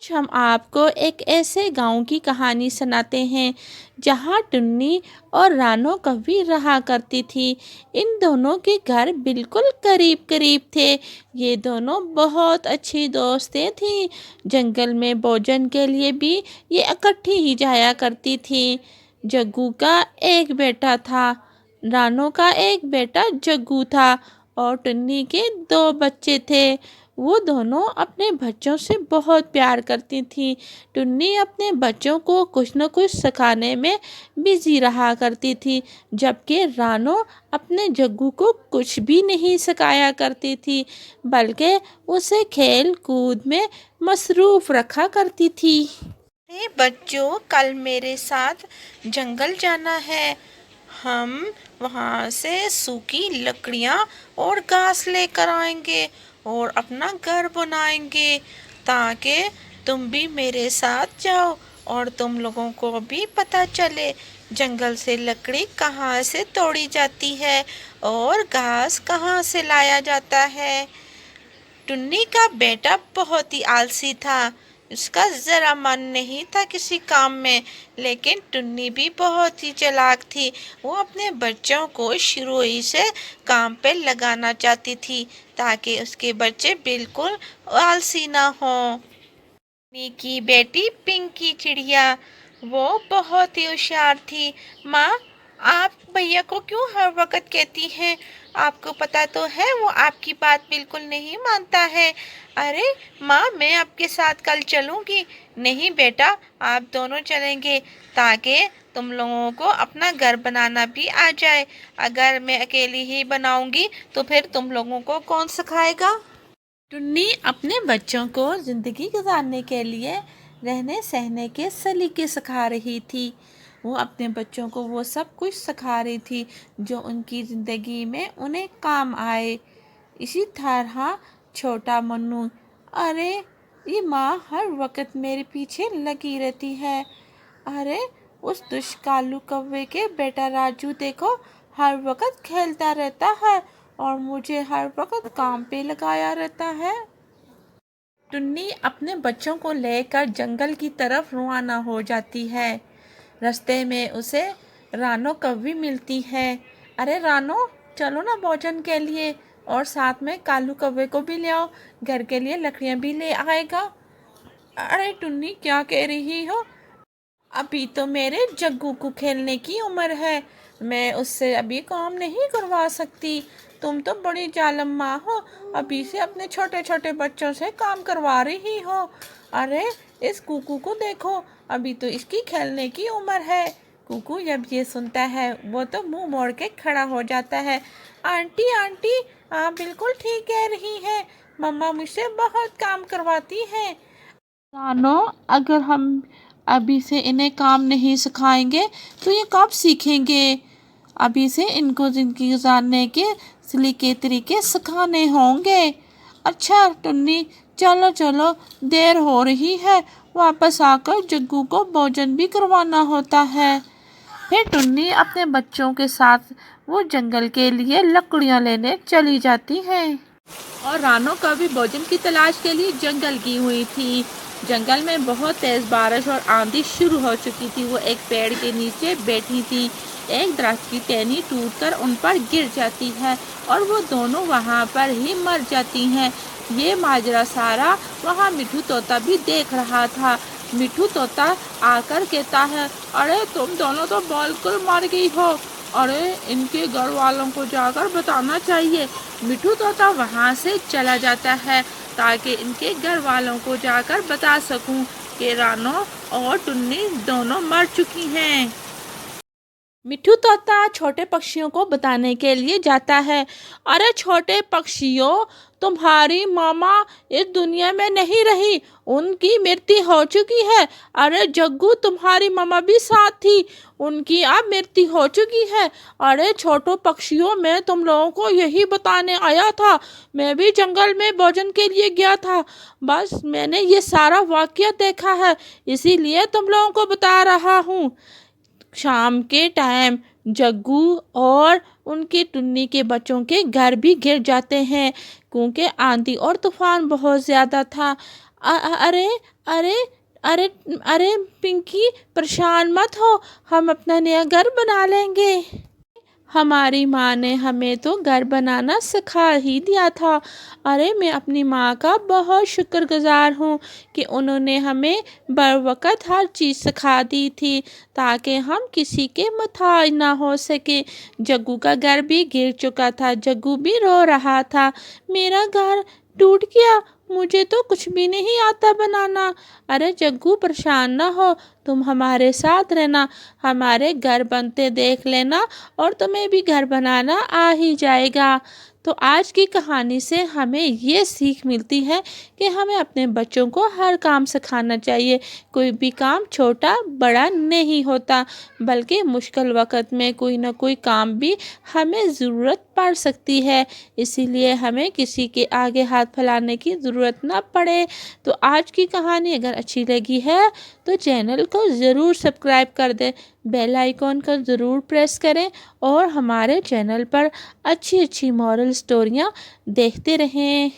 हम आपको एक ऐसे गांव की कहानी सुनाते हैं जहां टुन्नी और रानो कभी रहा करती थी। इन दोनों के घर बिल्कुल करीब करीब थे। ये दोनों बहुत अच्छी दोस्तें थीं। जंगल में भोजन के लिए भी ये इकट्ठी ही जाया करती थी। जग्गू का एक बेटा था, रानो का एक बेटा जग्गू था और टुन्नी के दो बच्चे थे। वो दोनों अपने बच्चों से बहुत प्यार करती थी। टुन्नी अपने बच्चों को कुछ न कुछ सिखाने में बिजी रहा करती थी, जबकि रानो अपने जग्गू को कुछ भी नहीं सिखाया करती थी, बल्कि उसे खेल कूद में मसरूफ रखा करती थी। बच्चों, कल मेरे साथ जंगल जाना है। हम वहाँ से सूखी लकड़ियाँ और घास लेकर आएंगे और अपना घर बनाएंगे, ताकि तुम भी मेरे साथ जाओ और तुम लोगों को भी पता चले जंगल से लकड़ी कहाँ से तोड़ी जाती है और घास कहाँ से लाया जाता है। टुन्नी का बेटा बहुत ही आलसी था। उसका जरा मन नहीं था किसी काम में, लेकिन टुन्नी भी बहुत ही चालाक थी। वो अपने बच्चों को शुरू ही से काम पे लगाना चाहती थी, ताकि उसके बच्चे बिल्कुल आलसी ना हों। टुन्नी की बेटी पिंकी चिड़िया, वो बहुत ही होशियार थी। माँ, आप भैया को क्यों हर वक्त कहती हैं? आपको पता तो है वो आपकी बात बिल्कुल नहीं मानता है। अरे माँ, मैं आपके साथ कल चलूँगी। नहीं बेटा, आप दोनों चलेंगे, ताकि तुम लोगों को अपना घर बनाना भी आ जाए। अगर मैं अकेली ही बनाऊंगी तो फिर तुम लोगों को कौन सिखाएगा? टुन्नी अपने बच्चों को जिंदगी गुजारने के लिए रहने सहने के सलीके सिखा रही थी। वो अपने बच्चों को वो सब कुछ सिखा रही थी जो उनकी ज़िंदगी में उन्हें काम आए। इसी तरह छोटा मन्नू, अरे ये माँ हर वक्त मेरे पीछे लगी रहती है। अरे उस दुष्कालू कौवे के बेटा राजू देखो, हर वक्त खेलता रहता है और मुझे हर वक्त काम पे लगाया रहता है। टुन्नी अपने बच्चों को लेकर जंगल की तरफ रवाना हो जाती है। रास्ते में उसे रानो कौवी मिलती है। अरे रानो, चलो ना भोजन के लिए, और साथ में कालू कौवे को भी ले आओ, घर के लिए लकड़ियाँ भी ले आएगा। अरे टुन्नी, क्या कह रही हो? अभी तो मेरे जग्गू को खेलने की उम्र है, मैं उससे अभी काम नहीं करवा सकती। तुम तो बड़ी जालिम माँ हो, अभी से अपने छोटे छोटे बच्चों से काम करवा रही हो। अरे इस कुकू को देखो, अभी तो इसकी खेलने की उम्र है। कुकू जब ये सुनता है वो तो मुंह मोड़ के खड़ा हो जाता है। आंटी आंटी, आप बिल्कुल ठीक कह रही हैं, मम्मा मुझसे बहुत काम करवाती हैं। जानो, अगर हम अभी से इन्हें काम नहीं सिखाएंगे तो ये कब सीखेंगे? अभी से इनको ज़िंदगी गुजारने के सलीके तरीके सिखाने होंगे। अच्छा टुन्नी, चलो चलो, देर हो रही है, वापस आकर जग्गू को भोजन भी करवाना होता है। फिर टुन्नी अपने बच्चों के साथ वो जंगल के लिए लकड़ियाँ लेने चली जाती है और रानो का भी भोजन की तलाश के लिए जंगल की हुई थी। जंगल में बहुत तेज बारिश और आंधी शुरू हो चुकी थी। वो एक पेड़ के नीचे बैठी थी। एक दरख्त की टहनी टूटकर उन पर गिर जाती है और वो दोनों वहाँ पर ही मर जाती हैं। ये माजरा सारा वहाँ मिठू तोता भी देख रहा था। मिठू तोता आकर कहता है, अरे तुम दोनों तो बिल्कुल मर गई हो। अरे इनके घर वालों को जाकर बताना चाहिए। मिठू तोता वहाँ से चला जाता है ताकि इनके घर वालों को जाकर बता सकूं कि रानो और टुन्नी दोनों मर चुकी हैं। मिठू तोता छोटे पक्षियों को बताने के लिए जाता है। अरे छोटे पक्षियों, तुम्हारी मामा इस दुनिया में नहीं रही, उनकी मृत्यु हो चुकी है। अरे जग्गू, तुम्हारी मामा भी साथ थी, उनकी अब मृत्यु हो चुकी है। अरे छोटो पक्षियों, मैं तुम लोगों को यही बताने आया था। मैं भी जंगल में भोजन के लिए गया था, बस मैंने ये सारा वाकया देखा है, इसीलिए तुम लोगों को बता रहा हूँ। शाम के टाइम जग्गू और उनकी टुन्नी के बच्चों के घर भी गिर जाते हैं, क्योंकि आंधी और तूफान बहुत ज़्यादा था। अरे ارے ارے ارے پنکی، پریشان مت ہو، ہم اپنا نیا گھر بنا لیں گے۔ ہماری ماں نے ہمیں تو گھر بنانا سکھا ہی دیا تھا۔ ارے میں اپنی ماں کا بہت شکر گزار ہوں کہ انہوں نے ہمیں بروقت ہر چیز سکھا دی تھی تاکہ ہم کسی کے محتاج نہ ہو سکے۔ جگو کا گھر بھی گر چکا تھا، جگو بھی رو رہا تھا، میرا گھر ٹوٹ گیا، مجھے تو کچھ بھی نہیں آتا بنانا۔ ارے جگو پریشان نہ ہو، تم ہمارے ساتھ رہنا، ہمارے گھر بنتے دیکھ لینا اور تمہیں بھی گھر بنانا آ ہی جائے گا۔ تو آج کی کہانی سے ہمیں یہ سیکھ ملتی ہے کہ ہمیں اپنے بچوں کو ہر کام سکھانا چاہیے۔ کوئی بھی کام چھوٹا بڑا نہیں ہوتا، بلکہ مشکل وقت میں کوئی نہ کوئی کام بھی ہمیں ضرورت پڑ سکتی ہے، اسی لیے ہمیں کسی کے آگے ہاتھ پھیلانے کی ضرورت نہ پڑے۔ تو آج کی کہانی اگر اچھی لگی ہے تو چینل کو ضرور سبسکرائب کر دیں، بیل آئیکن کو ضرور پریس کریں اور ہمارے چینل پر اچھی اچھی مورل سٹوریاں دیکھتے رہیں۔